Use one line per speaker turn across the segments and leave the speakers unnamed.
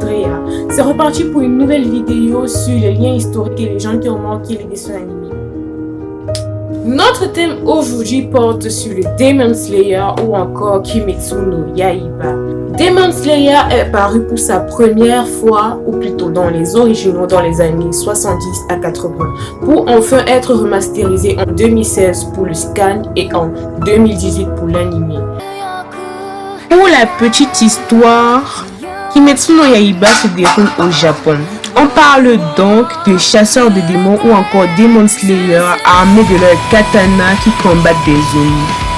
Freya. C'est reparti pour une nouvelle vidéo sur les liens historiques et les gens qui ont manqué les dessins animés. Notre thème aujourd'hui porte sur le Demon Slayer ou encore Kimetsu no Yaiba. Demon Slayer est paru pour sa première fois, ou plutôt dans les originaux, dans les années 70 à 80, pour enfin être remasterisé en 2016 pour le scan et en 2018 pour l'anime. Pour la petite histoire, Kimetsu no Yaiba se déroule au Japon. On parle donc de chasseurs de démons ou encore Demon Slayer armés de leur katana qui combattent des zombies.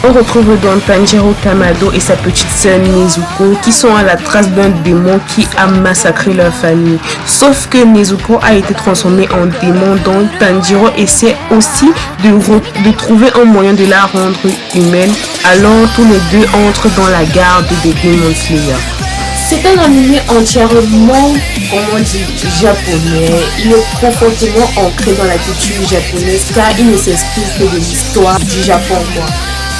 On retrouve donc Tanjiro Kamado et sa petite sœur Nezuko qui sont à la trace d'un démon qui a massacré leur famille. Sauf que Nezuko a été transformée en démon, donc Tanjiro essaie aussi de trouver un moyen de la rendre humaine. Alors tous les deux entrent dans la garde des Demon Slayer. C'est un anime entièrement, japonais. Il est profondément ancré dans la culture japonaise car il ne s'inspire que de l'histoire du Japon.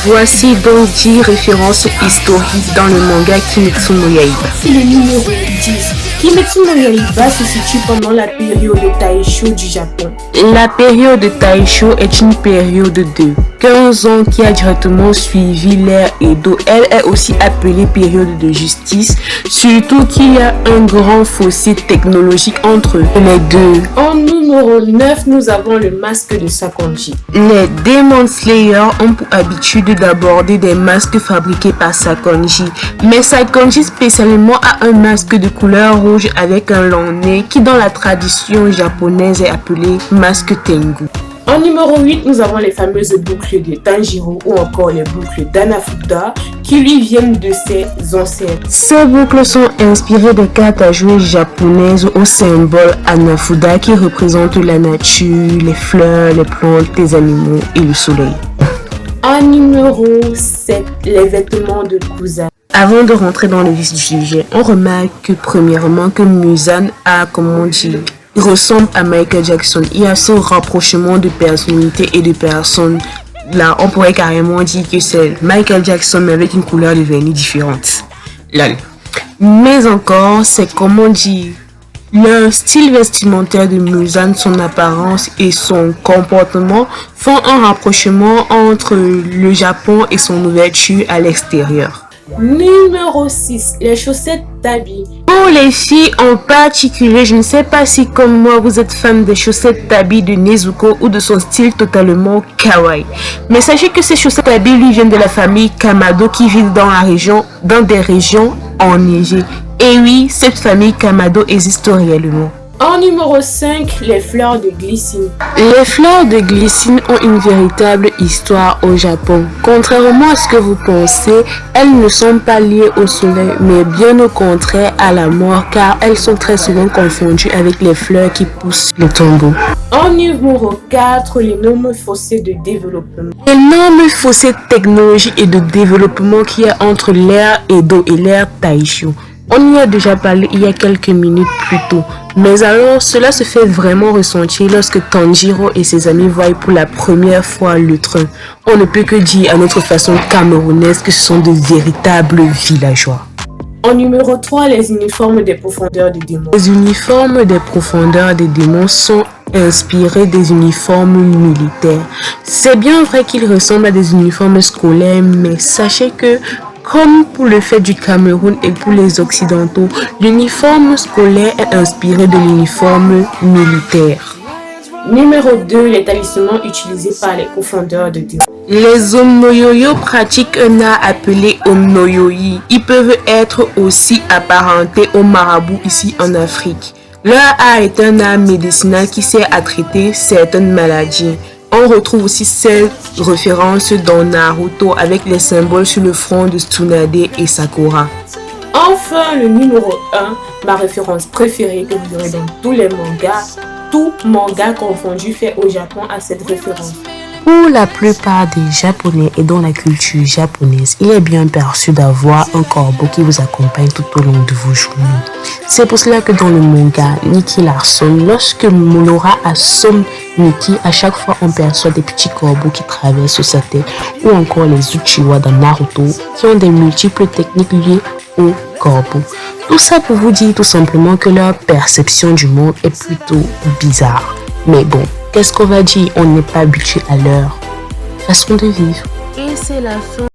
Voici donc 10 références historiques dans le manga Kimetsu no Yaiba. C'est le numéro 10. Kimetsu no Yaiba se situe pendant la période Taisho du Japon. La période Taisho est une période de 15 ans qui a directement suivi l'ère Edo. Elle est aussi appelée période de justice, surtout qu'il y a un grand fossé technologique entre les deux. En numéro 9, nous avons le masque de Sakonji. Les Demon Slayer ont pour habitude d'aborder des masques fabriqués par Sakonji, mais Sakonji spécialement a un masque de couleur rouge avec un long nez qui dans la tradition japonaise est appelé masque Tengu. En numéro 8, nous avons les fameuses boucles de Tanjiro ou encore les boucles d'Hanafuda qui lui viennent de ses ancêtres. Ces boucles sont inspirées des cartes à jouer japonaises au symbole Hanafuda qui représente la nature, les fleurs, les plantes, les animaux et le soleil. En numéro 7, les vêtements de Kusa. Avant de rentrer dans le vif du sujet, on remarque premièrement que Muzan a, il ressemble à Michael Jackson. Il y a ce rapprochement de personnalité et de personnes. Là, on pourrait carrément dire que c'est Michael Jackson mais avec une couleur de vernis différente. Là. Mais encore, c'est leur style vestimentaire de Muzan, son apparence et son comportement font un rapprochement entre le Japon et son ouverture à l'extérieur. Numéro 6, les chaussettes Tabi. Pour les filles en particulier, je ne sais pas si comme moi vous êtes fan des chaussettes Tabi de Nezuko ou de son style totalement kawaii. Mais sachez que ces chaussettes Tabi lui viennent de la famille Kamado qui vit dans des régions enneigées. Et oui, cette famille Kamado existe réellement. En numéro 5, les fleurs de glycine. Les fleurs de glycine ont une véritable histoire au Japon. Contrairement à ce que vous pensez, elles ne sont pas liées au soleil, mais bien au contraire à la mort, car elles sont très souvent confondues avec les fleurs qui poussent le tombeau. En numéro 4, l'énorme fossé de développement. L'énorme fossé technologique et de développement qu'il y a entre l'ère Edo et l'ère Taisho. On y a déjà parlé il y a quelques minutes plus tôt. Mais alors, cela se fait vraiment ressentir lorsque Tanjiro et ses amis voient pour la première fois le train. On ne peut que dire à notre façon camerounaise que ce sont de véritables villageois. En numéro 3, les uniformes des profondeurs des démons. Les uniformes des profondeurs des démons sont inspirés des uniformes militaires. C'est bien vrai qu'ils ressemblent à des uniformes scolaires, mais sachez que comme pour le fait du Cameroun et pour les Occidentaux, l'uniforme scolaire est inspiré de l'uniforme militaire. Numéro 2, les talismans utilisés par les profondeurs de démons. Les Omnoyoyo pratiquent un art appelé Omnoyoyi. Ils peuvent être aussi apparentés aux marabouts ici en Afrique. Leur art est un art médicinal qui sert à traiter certaines maladies. On retrouve aussi cette référence dans Naruto avec les symboles sur le front de Tsunade et Sakura. Enfin, le numéro 1, ma référence préférée que vous aurez dans tous les mangas. Tout manga confondu fait au Japon a cette référence. Pour la plupart des Japonais et dans la culture japonaise, il est bien perçu d'avoir un corbeau qui vous accompagne tout au long de vos journées. C'est pour cela que dans le manga Nikki Larson, lorsque Monora assomme Nikki, à chaque fois on perçoit des petits corbeaux qui traversent sa tête, ou encore les Uchiwa dans Naruto qui ont des multiples techniques liées au corbeaux. Tout ça pour vous dire tout simplement que leur perception du monde est plutôt bizarre. Mais bon, qu'est-ce qu'on va dire? On n'est pas habitué à leur façon de vivre. Et c'est la fin